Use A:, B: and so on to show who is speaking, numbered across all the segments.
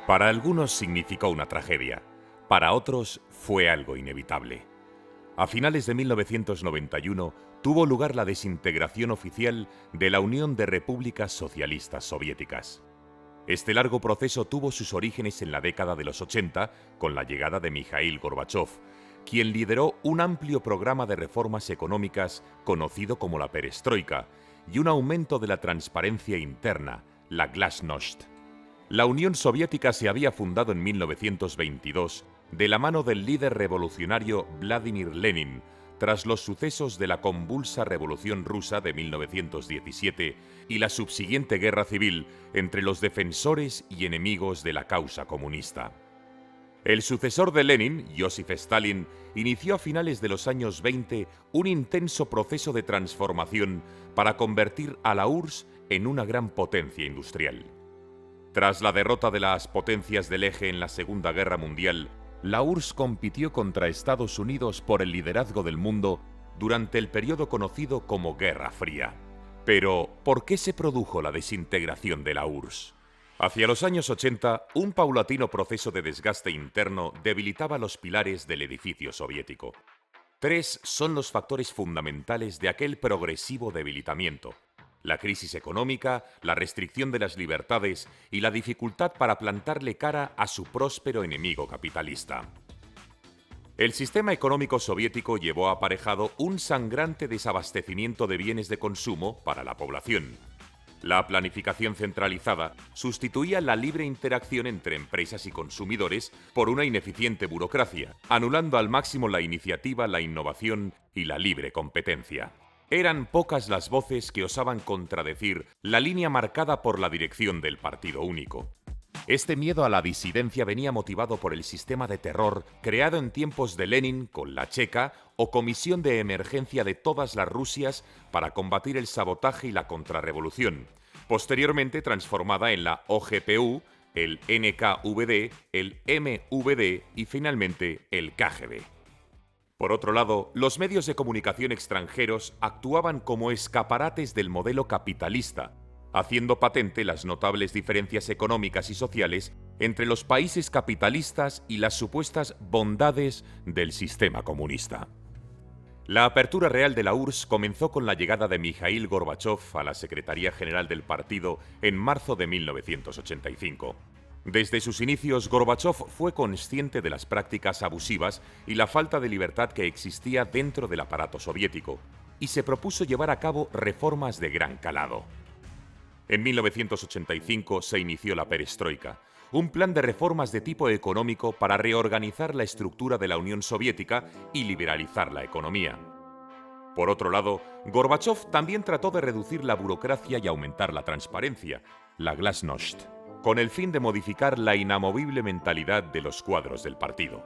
A: Para algunos significó una tragedia, para otros fue algo inevitable. A finales de 1991 tuvo lugar la desintegración oficial de la Unión de Repúblicas Socialistas Soviéticas. Este largo proceso tuvo sus orígenes en la década de los 80 con la llegada de Mikhail Gorbachov, quien lideró un amplio programa de reformas económicas conocido como la perestroika y un aumento de la transparencia interna, la glasnost. La Unión Soviética se había fundado en 1922 de la mano del líder revolucionario Vladimir Lenin, tras los sucesos de la convulsa Revolución Rusa de 1917 y la subsiguiente guerra civil entre los defensores y enemigos de la causa comunista. El sucesor de Lenin, Joseph Stalin, inició a finales de los años 20 un intenso proceso de transformación para convertir a la URSS en una gran potencia industrial. Tras la derrota de las potencias del eje en la Segunda Guerra Mundial, la URSS compitió contra Estados Unidos por el liderazgo del mundo durante el periodo conocido como Guerra Fría. Pero, ¿por qué se produjo la desintegración de la URSS? Hacia los años 80, un paulatino proceso de desgaste interno debilitaba los pilares del edificio soviético. Tres son los factores fundamentales de aquel progresivo debilitamiento: la crisis económica, la restricción de las libertades y la dificultad para plantarle cara a su próspero enemigo capitalista. El sistema económico soviético llevó aparejado un sangrante desabastecimiento de bienes de consumo para la población. La planificación centralizada sustituía la libre interacción entre empresas y consumidores por una ineficiente burocracia, anulando al máximo la iniciativa, la innovación y la libre competencia. Eran pocas las voces que osaban contradecir la línea marcada por la dirección del Partido Único. Este miedo a la disidencia venía motivado por el sistema de terror creado en tiempos de Lenin con la Checa o Comisión de Emergencia de todas las Rusias para combatir el sabotaje y la contrarrevolución, posteriormente transformada en la OGPU, el NKVD, el MVD y finalmente el KGB. Por otro lado, los medios de comunicación extranjeros actuaban como escaparates del modelo capitalista, haciendo patente las notables diferencias económicas y sociales entre los países capitalistas y las supuestas bondades del sistema comunista. La apertura real de la URSS comenzó con la llegada de Mikhail Gorbachov a la Secretaría General del partido en marzo de 1985. Desde sus inicios, Gorbachov fue consciente de las prácticas abusivas y la falta de libertad que existía dentro del aparato soviético, y se propuso llevar a cabo reformas de gran calado. En 1985 se inició la perestroika, un plan de reformas de tipo económico para reorganizar la estructura de la Unión Soviética y liberalizar la economía. Por otro lado, Gorbachov también trató de reducir la burocracia y aumentar la transparencia, la glasnost, con el fin de modificar la inamovible mentalidad de los cuadros del partido.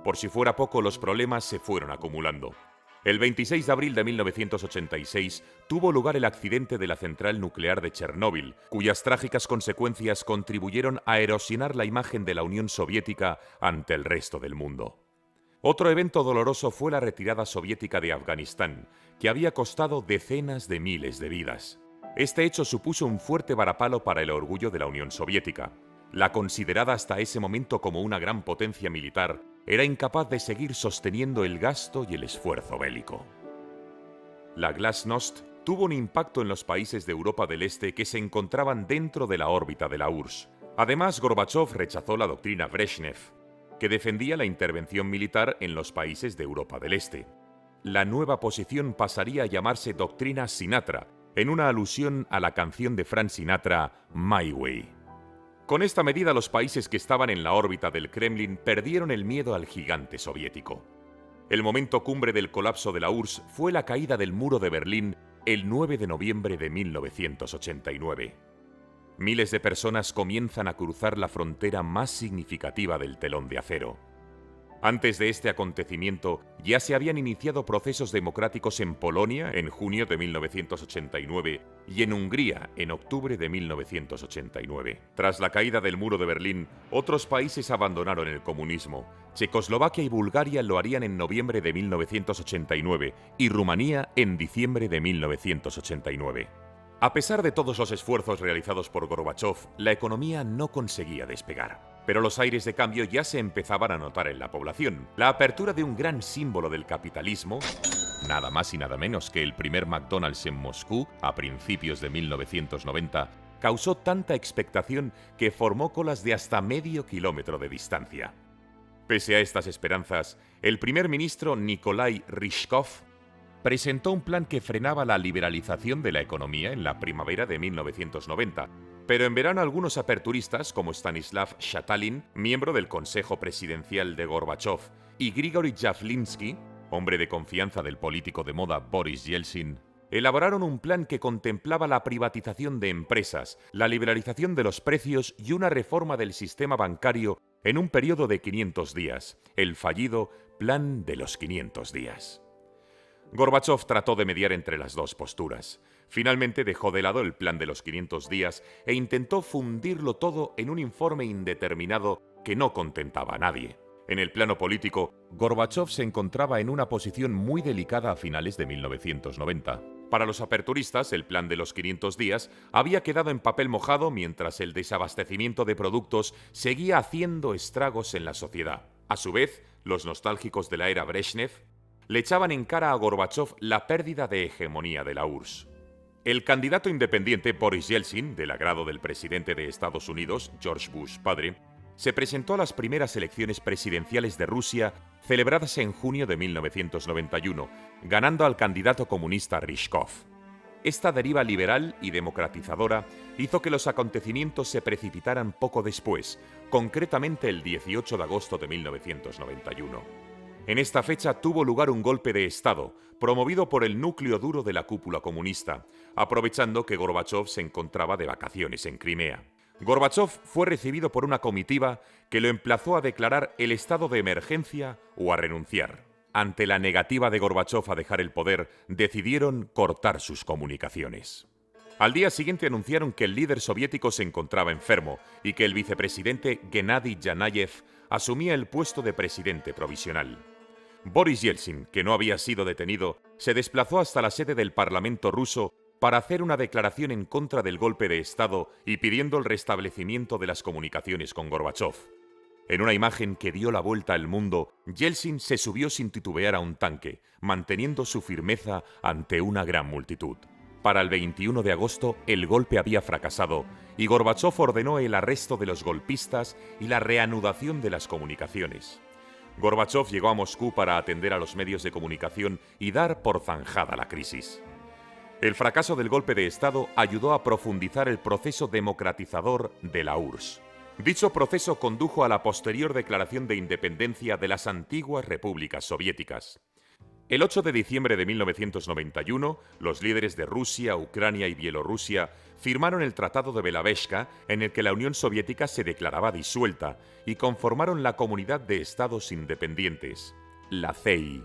A: Por si fuera poco, los problemas se fueron acumulando. El 26 de abril de 1986 tuvo lugar el accidente de la central nuclear de Chernóbil, cuyas trágicas consecuencias contribuyeron a erosionar la imagen de la Unión Soviética ante el resto del mundo. Otro evento doloroso fue la retirada soviética de Afganistán, que había costado decenas de miles de vidas. Este hecho supuso un fuerte varapalo para el orgullo de la Unión Soviética. La considerada hasta ese momento como una gran potencia militar, era incapaz de seguir sosteniendo el gasto y el esfuerzo bélico. La glasnost tuvo un impacto en los países de Europa del Este que se encontraban dentro de la órbita de la URSS. Además, Gorbachov rechazó la doctrina Brezhnev, que defendía la intervención militar en los países de Europa del Este. La nueva posición pasaría a llamarse doctrina Sinatra, en una alusión a la canción de Frank Sinatra, My Way. Con esta medida, los países que estaban en la órbita del Kremlin perdieron el miedo al gigante soviético. El momento cumbre del colapso de la URSS fue la caída del muro de Berlín el 9 de noviembre de 1989. Miles de personas comienzan a cruzar la frontera más significativa del telón de acero. Antes de este acontecimiento, ya se habían iniciado procesos democráticos en Polonia en junio de 1989 y en Hungría en octubre de 1989. Tras la caída del muro de Berlín, otros países abandonaron el comunismo. Checoslovaquia y Bulgaria lo harían en noviembre de 1989 y Rumanía en diciembre de 1989. A pesar de todos los esfuerzos realizados por Gorbachov, la economía no conseguía despegar. Pero los aires de cambio ya se empezaban a notar en la población. La apertura de un gran símbolo del capitalismo, nada más y nada menos que el primer McDonald's en Moscú a principios de 1990, causó tanta expectación que formó colas de hasta medio kilómetro de distancia. Pese a estas esperanzas, el primer ministro Nikolai Ryzhkov presentó un plan que frenaba la liberalización de la economía en la primavera de 1990, pero en verano algunos aperturistas como Stanislav Shatalin, miembro del Consejo Presidencial de Gorbachov, y Grigory Yavlinsky, hombre de confianza del político de moda Boris Yeltsin, elaboraron un plan que contemplaba la privatización de empresas, la liberalización de los precios y una reforma del sistema bancario en un periodo de 500 días, el fallido Plan de los 500 días. Gorbachov trató de mediar entre las dos posturas. Finalmente dejó de lado el plan de los 500 días e intentó fundirlo todo en un informe indeterminado que no contentaba a nadie. En el plano político, Gorbachov se encontraba en una posición muy delicada a finales de 1990. Para los aperturistas, el plan de los 500 días había quedado en papel mojado mientras el desabastecimiento de productos seguía haciendo estragos en la sociedad. A su vez, los nostálgicos de la era Brezhnev le echaban en cara a Gorbachov la pérdida de hegemonía de la URSS. El candidato independiente Boris Yeltsin, del agrado del presidente de Estados Unidos, George Bush padre, se presentó a las primeras elecciones presidenciales de Rusia celebradas en junio de 1991, ganando al candidato comunista Ryzhkov. Esta deriva liberal y democratizadora hizo que los acontecimientos se precipitaran poco después, concretamente el 18 de agosto de 1991. En esta fecha tuvo lugar un golpe de Estado, promovido por el núcleo duro de la cúpula comunista, aprovechando que Gorbachov se encontraba de vacaciones en Crimea. Gorbachov fue recibido por una comitiva que lo emplazó a declarar el estado de emergencia o a renunciar. Ante la negativa de Gorbachov a dejar el poder, decidieron cortar sus comunicaciones. Al día siguiente anunciaron que el líder soviético se encontraba enfermo y que el vicepresidente Gennady Yanayev asumía el puesto de presidente provisional. Boris Yeltsin, que no había sido detenido, se desplazó hasta la sede del Parlamento ruso para hacer una declaración en contra del golpe de Estado y pidiendo el restablecimiento de las comunicaciones con Gorbachov. En una imagen que dio la vuelta al mundo, Yeltsin se subió sin titubear a un tanque, manteniendo su firmeza ante una gran multitud. Para el 21 de agosto, el golpe había fracasado y Gorbachov ordenó el arresto de los golpistas y la reanudación de las comunicaciones. Gorbachov llegó a Moscú para atender a los medios de comunicación y dar por zanjada la crisis. El fracaso del golpe de Estado ayudó a profundizar el proceso democratizador de la URSS. Dicho proceso condujo a la posterior declaración de independencia de las antiguas repúblicas soviéticas. El 8 de diciembre de 1991, los líderes de Rusia, Ucrania y Bielorrusia firmaron el Tratado de Belaveshka, en el que la Unión Soviética se declaraba disuelta, y conformaron la Comunidad de Estados Independientes, la CEI.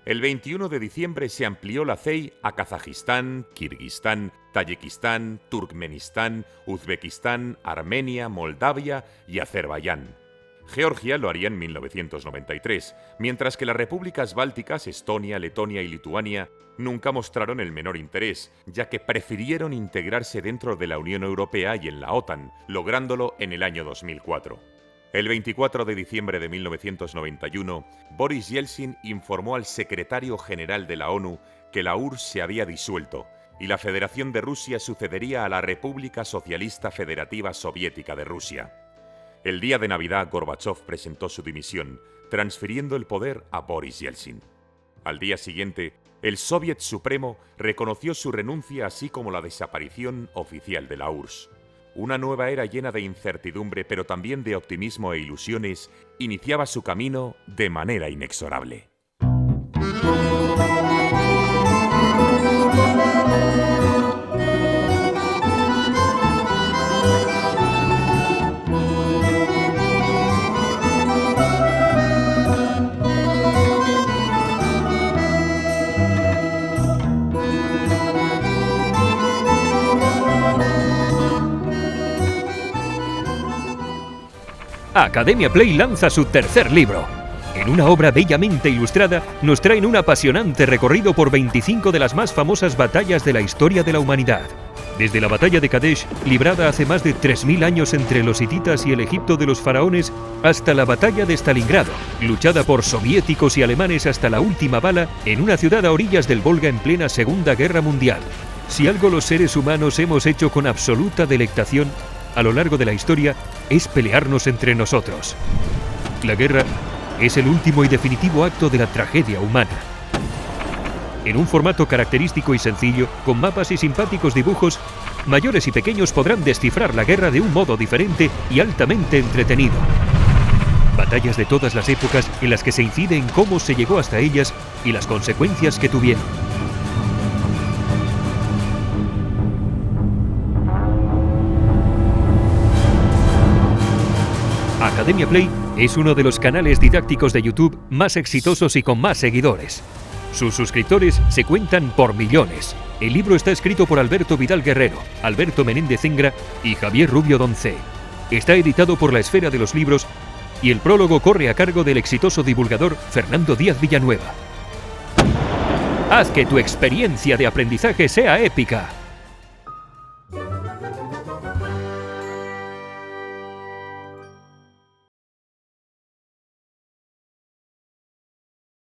A: El 21 de diciembre se amplió la CEI a Kazajistán, Kirguistán, Tayikistán, Turkmenistán, Uzbekistán, Armenia, Moldavia y Azerbaiyán. Georgia lo haría en 1993, mientras que las repúblicas bálticas, Estonia, Letonia y Lituania, nunca mostraron el menor interés, ya que prefirieron integrarse dentro de la Unión Europea y en la OTAN, lográndolo en el año 2004. El 24 de diciembre de 1991, Boris Yeltsin informó al secretario general de la ONU que la URSS se había disuelto y la Federación de Rusia sucedería a la República Socialista Federativa Soviética de Rusia. El día de Navidad, Gorbachov presentó su dimisión, transfiriendo el poder a Boris Yeltsin. Al día siguiente, el Soviet Supremo reconoció su renuncia así como la desaparición oficial de la URSS. Una nueva era llena de incertidumbre, pero también de optimismo e ilusiones, iniciaba su camino de manera inexorable.
B: Academia Play lanza su tercer libro. En una obra bellamente ilustrada, nos traen un apasionante recorrido por 25 de las más famosas batallas de la historia de la humanidad. Desde la batalla de Kadesh, librada hace más de 3000 años entre los hititas y el Egipto de los faraones, hasta la batalla de Stalingrado, luchada por soviéticos y alemanes hasta la última bala en una ciudad a orillas del Volga en plena Segunda Guerra Mundial. Si algo los seres humanos hemos hecho con absoluta delectación a lo largo de la historia, es pelearnos entre nosotros. La guerra es el último y definitivo acto de la tragedia humana. En un formato característico y sencillo, con mapas y simpáticos dibujos, mayores y pequeños podrán descifrar la guerra de un modo diferente y altamente entretenido. Batallas de todas las épocas en las que se incide en cómo se llegó hasta ellas y las consecuencias que tuvieron. Academia Play es uno de los canales didácticos de YouTube más exitosos y con más seguidores. Sus suscriptores se cuentan por millones. El libro está escrito por Alberto Vidal Guerrero, Alberto Menéndez Zengra y Javier Rubio Doncé. Está editado por La Esfera de los Libros y el prólogo corre a cargo del exitoso divulgador Fernando Díaz Villanueva. Haz que tu experiencia de aprendizaje sea épica.